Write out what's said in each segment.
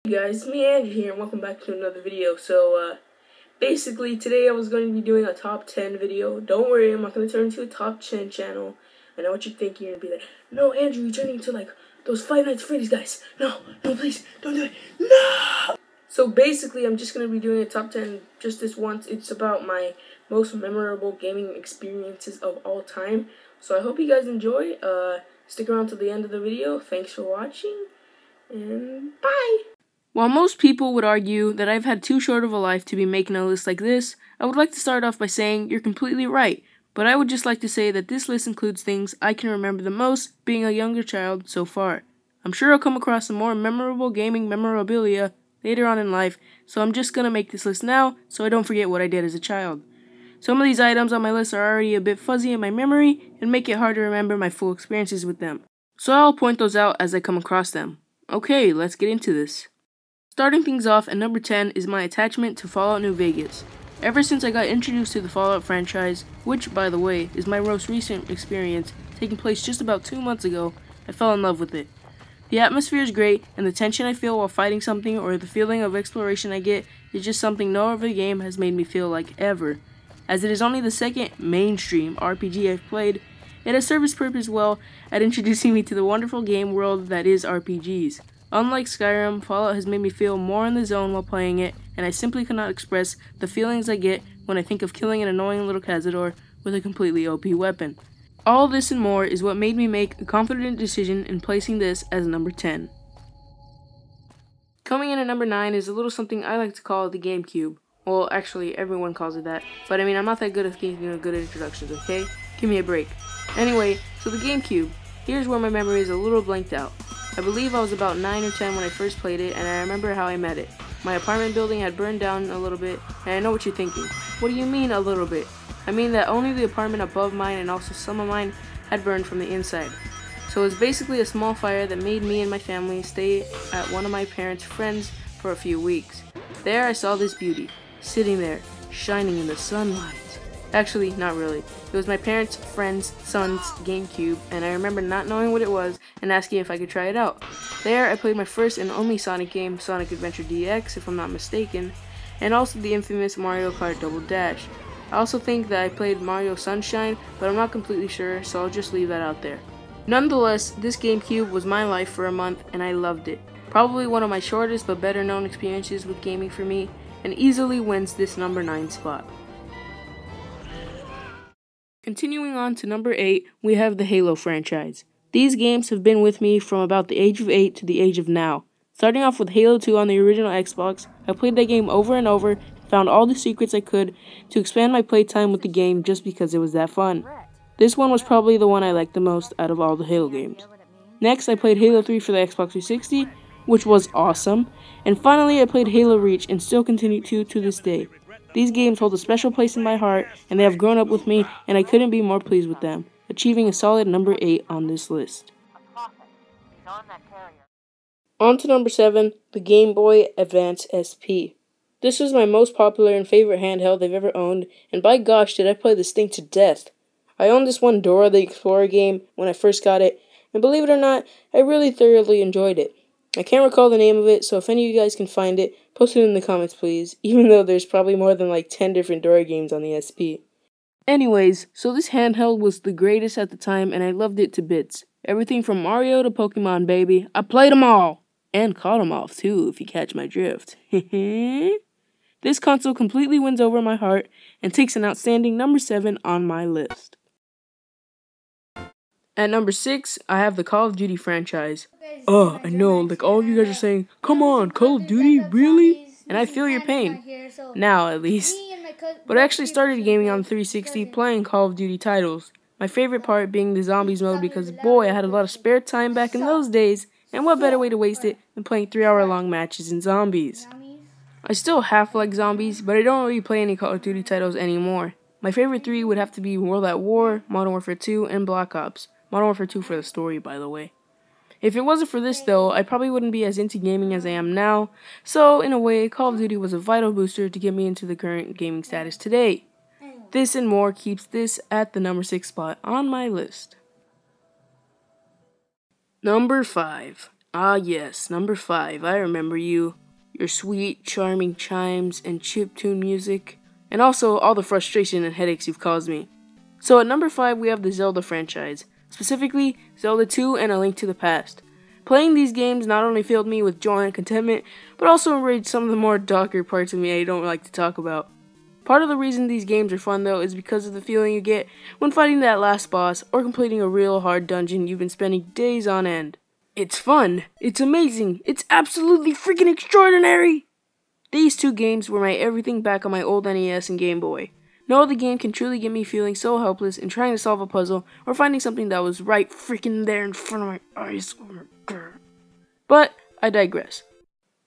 Hey guys, it's me Andrew here and welcome back to another video. Basically today I was going to be doing a top 10 video. Don't worry, I'm not going to turn into a top 10 channel. I know what you're thinking, you're going to be like, no Andrew, you're turning into like those Five Nights at Freddy's guys. No, please, don't do it, no! So basically I'm just going to be doing a top 10 just this once. It's about my most memorable gaming experiences of all time. So I hope you guys enjoy. Stick around to the end of the video. Thanks for watching and bye! While most people would argue that I've had too short of a life to be making a list like this, I would like to start off by saying you're completely right, but I would just like to say that this list includes things I can remember the most being a younger child so far. I'm sure I'll come across some more memorable gaming memorabilia later on in life, so I'm just gonna make this list now so I don't forget what I did as a child. Some of these items on my list are already a bit fuzzy in my memory and make it hard to remember my full experiences with them, so I'll point those out as I come across them. Okay, let's get into this. Starting things off at number 10 is my attachment to Fallout New Vegas. Ever since I got introduced to the Fallout franchise, which, by the way, is my most recent experience, taking place just about 2 months ago, I fell in love with it. The atmosphere is great, and the tension I feel while fighting something or the feeling of exploration I get is just something no other game has made me feel like ever. As it is only the second mainstream RPG I've played, it has served its purpose well at introducing me to the wonderful game world that is RPGs. Unlike Skyrim, Fallout has made me feel more in the zone while playing it, and I simply cannot express the feelings I get when I think of killing an annoying little Cazador with a completely OP weapon. All this and more is what made me make a confident decision in placing this as number 10. Coming in at number 9 is a little something I like to call the GameCube. Well, actually, everyone calls it that, but I mean, I'm not that good at thinking of good introductions, okay? Give me a break. Anyway, so the GameCube. Here's where my memory is a little blanked out. I believe I was about 9 or 10 when I first played it, and I remember how I met it. My apartment building had burned down a little bit, and I know what you're thinking. What do you mean, a little bit? I mean that only the apartment above mine and also some of mine had burned from the inside. So it was basically a small fire that made me and my family stay at one of my parents' friends for a few weeks. There I saw this beauty, sitting there, shining in the sunlight. Actually, not really. It was my parents' friend's son's GameCube, and I remember not knowing what it was and asking if I could try it out. There, I played my first and only Sonic game, Sonic Adventure DX, if I'm not mistaken, and also the infamous Mario Kart Double Dash. I also think that I played Mario Sunshine, but I'm not completely sure, so I'll just leave that out there. Nonetheless, this GameCube was my life for a month, and I loved it. Probably one of my shortest but better known experiences with gaming for me, and easily wins this number 9 spot. Continuing on to number 8, we have the Halo franchise. These games have been with me from about the age of 8 to the age of now. Starting off with Halo 2 on the original Xbox, I played that game over and over, and found all the secrets I could to expand my playtime with the game just because it was that fun. This one was probably the one I liked the most out of all the Halo games. Next, I played Halo 3 for the Xbox 360, which was awesome, and finally I played Halo Reach and still continue to this day. These games hold a special place in my heart, and they have grown up with me, and I couldn't be more pleased with them, achieving a solid number 8 on this list. On to number 7, the Game Boy Advance SP. This was my most popular and favorite handheld I've ever owned, and by gosh did I play this thing to death. I owned this one Dora the Explorer game when I first got it, and believe it or not, I really thoroughly enjoyed it. I can't recall the name of it, so if any of you guys can find it, post it in the comments please, even though there's probably more than like 10 different Dora games on the SP. Anyways, so this handheld was the greatest at the time and I loved it to bits. Everything from Mario to Pokemon, baby. I played them all! And caught them all too, if you catch my drift. This console completely wins over my heart and takes an outstanding number 7 on my list. At number 6, I have the Call of Duty franchise. I know, like all of you guys are saying, come on, Call of Duty, really? And I feel your pain. Now, at least. But I actually started gaming on 360 playing Call of Duty titles. My favorite part being the Zombies mode because, boy, I had a lot of spare time back in those days, and what better way to waste it than playing 3-hour-long matches in Zombies. I still half like Zombies, but I don't really play any Call of Duty titles anymore. My favorite 3 would have to be World at War, Modern Warfare 2, and Black Ops. Modern Warfare 2 for the story, by the way. If it wasn't for this, though, I probably wouldn't be as into gaming as I am now, so in a way, Call of Duty was a vital booster to get me into the current gaming status today. This and more keeps this at the number 6 spot on my list. Number 5. Ah yes, number 5, I remember you. Your sweet, charming chimes and chiptune music, and also all the frustration and headaches you've caused me. So at number 5 we have the Zelda franchise, specifically Zelda 2 and A Link to the Past. Playing these games not only filled me with joy and contentment, but also enraged some of the more darker parts of me I don't like to talk about. Part of the reason these games are fun though is because of the feeling you get when fighting that last boss or completing a real hard dungeon you've been spending days on end. It's fun, it's amazing, it's absolutely freaking extraordinary! These 2 games were my everything back on my old NES and Game Boy. No other game can truly get me feeling so helpless in trying to solve a puzzle or finding something that was right freaking there in front of my eyes. But I digress.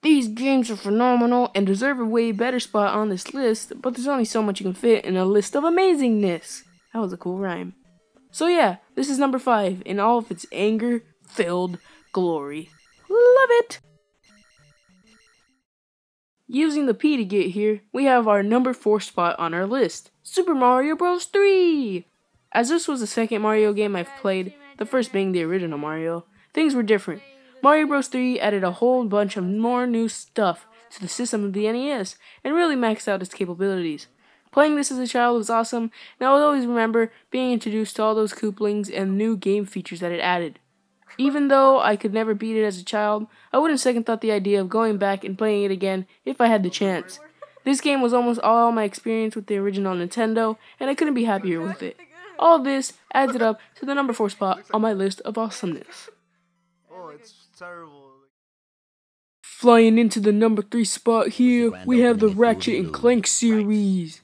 These games are phenomenal and deserve a way better spot on this list, but there's only so much you can fit in a list of amazingness. That was a cool rhyme. So yeah, this is number 5 in all of its anger-filled glory. Love it! Using the P to get here, we have our number 4 spot on our list, Super Mario Bros. 3! As this was the second Mario game I've played, the first being the original Mario, things were different. Mario Bros. 3 added a whole bunch of more new stuff to the system of the NES, and really maxed out its capabilities. Playing this as a child was awesome, and I will always remember being introduced to all those Koopalings and new game features that it added. Even though I could never beat it as a child, I wouldn't second thought the idea of going back and playing it again if I had the chance. This game was almost all my experience with the original Nintendo, and I couldn't be happier with it. All this adds it up to the number 4 spot on my list of awesomeness. Oh, it's terrible. Flying into the number 3 spot here, we have the Ratchet & Clank series.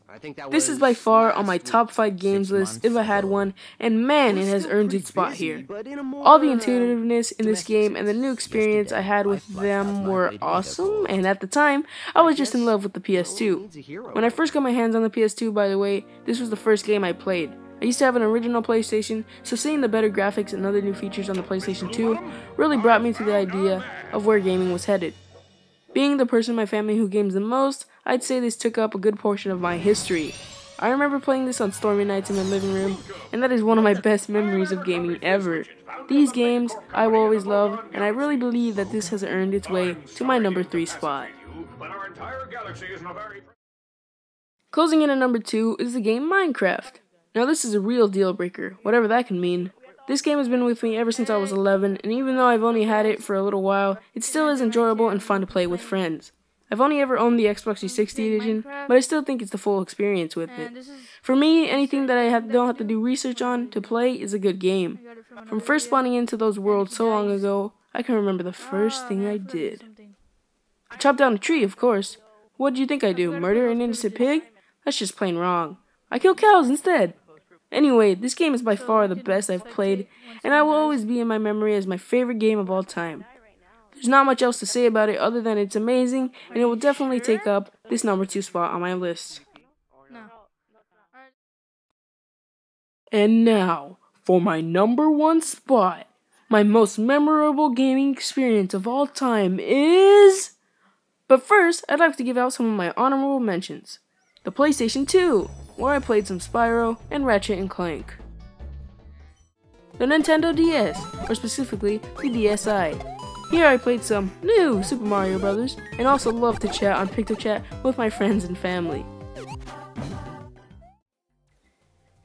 This is by far on my top 5 games list if I had one, and man, it has earned its spot here. All the intuitiveness in this game and the new experience I had with them were awesome, and at the time, I was just in love with the PS2. When I first got my hands on the PS2, by the way, this was the first game I played. I used to have an original PlayStation, so seeing the better graphics and other new features on the PlayStation 2 really brought me to the idea of where gaming was headed. Being the person in my family who games the most, I'd say this took up a good portion of my history. I remember playing this on stormy nights in my living room, and that is one of my best memories of gaming ever. These games I will always love, and I really believe that this has earned its way to my number 3 spot. Closing in at number 2 is the game Minecraft. Now this is a real deal breaker, whatever that can mean. This game has been with me ever since I was 11, and even though I've only had it for a little while, it still is enjoyable and fun to play with friends. I've only ever owned the Xbox 360 edition, but I still think it's the full experience with it. For me, anything that I don't have to do research on to play is a good game. From first spawning into those worlds so long ago, I can remember the first thing I did. I chopped down a tree, of course. What do you think I do, murder an innocent pig? That's just plain wrong. I kill cows instead. Anyway, this game is by far the best I've played, and I will always be in my memory as my favorite game of all time. There's not much else to say about it other than it's amazing, and it will definitely take up this number 2 spot on my list. And now, for my number 1 spot, my most memorable gaming experience of all time is... But first, I'd like to give out some of my honorable mentions. The PlayStation 2, where I played some Spyro and Ratchet & Clank. The Nintendo DS, or specifically the DSi. Here I played some new Super Mario Bros. And also loved to chat on PictoChat with my friends and family.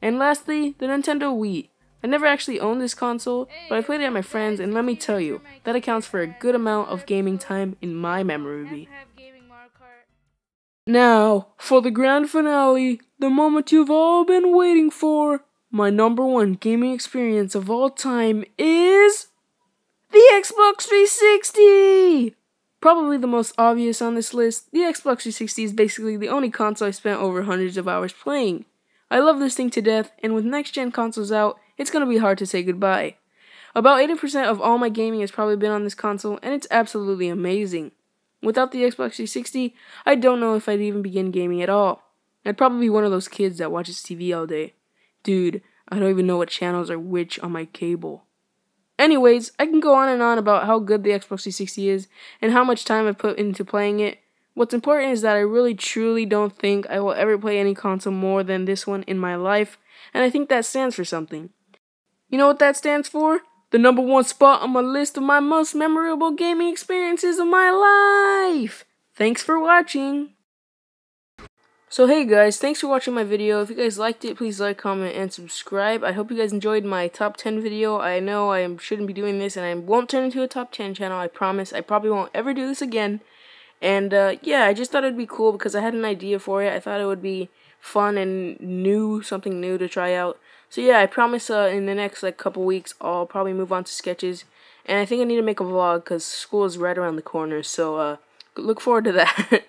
And lastly, the Nintendo Wii. I never actually owned this console, but I played it at my friends, and let me tell you, that accounts for a good amount of gaming time in my memory. Now, for the grand finale, the moment you've all been waiting for, my number 1 gaming experience of all time is... the Xbox 360! Probably the most obvious on this list, the Xbox 360 is basically the only console I spent over hundreds of hours playing. I love this thing to death, and with next-gen consoles out, it's gonna be hard to say goodbye. About 80% of all my gaming has probably been on this console, and it's absolutely amazing. Without the Xbox 360, I don't know if I'd even begin gaming at all. I'd probably be one of those kids that watches TV all day. Dude, I don't even know what channels are which on my cable. Anyways, I can go on and on about how good the Xbox 360 is, and how much time I've put into playing it. What's important is that I really truly don't think I will ever play any console more than this one in my life, and I think that stands for something. You know what that stands for? the #1 spot on my list of my most memorable gaming experiences of my life. Thanks for watching. So hey guys, thanks for watching my video. If you guys liked it, please like, comment, and subscribe. I hope you guys enjoyed my top 10 video. I know I shouldn't be doing this, and I won't turn into a top 10 channel, I promise. I probably won't ever do this again. And yeah, I just thought it would be cool because I had an idea for it. I thought it would be fun and new, something new to try out. So yeah, I promise in the next couple weeks I'll probably move on to sketches. And I think I need to make a vlog because school is right around the corner. So look forward to that.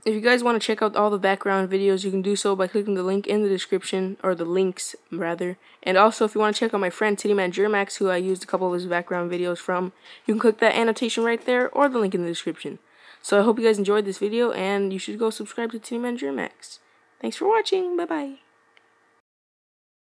If you guys want to check out all the background videos, you can do so by clicking the link in the description, or the links rather. And also, if you want to check out my friend Tittyman Germax, who I used a couple of his background videos from, you can click that annotation right there, or the link in the description. So I hope you guys enjoyed this video, and you should go subscribe to Tittyman Germax. Thanks for watching. Bye bye.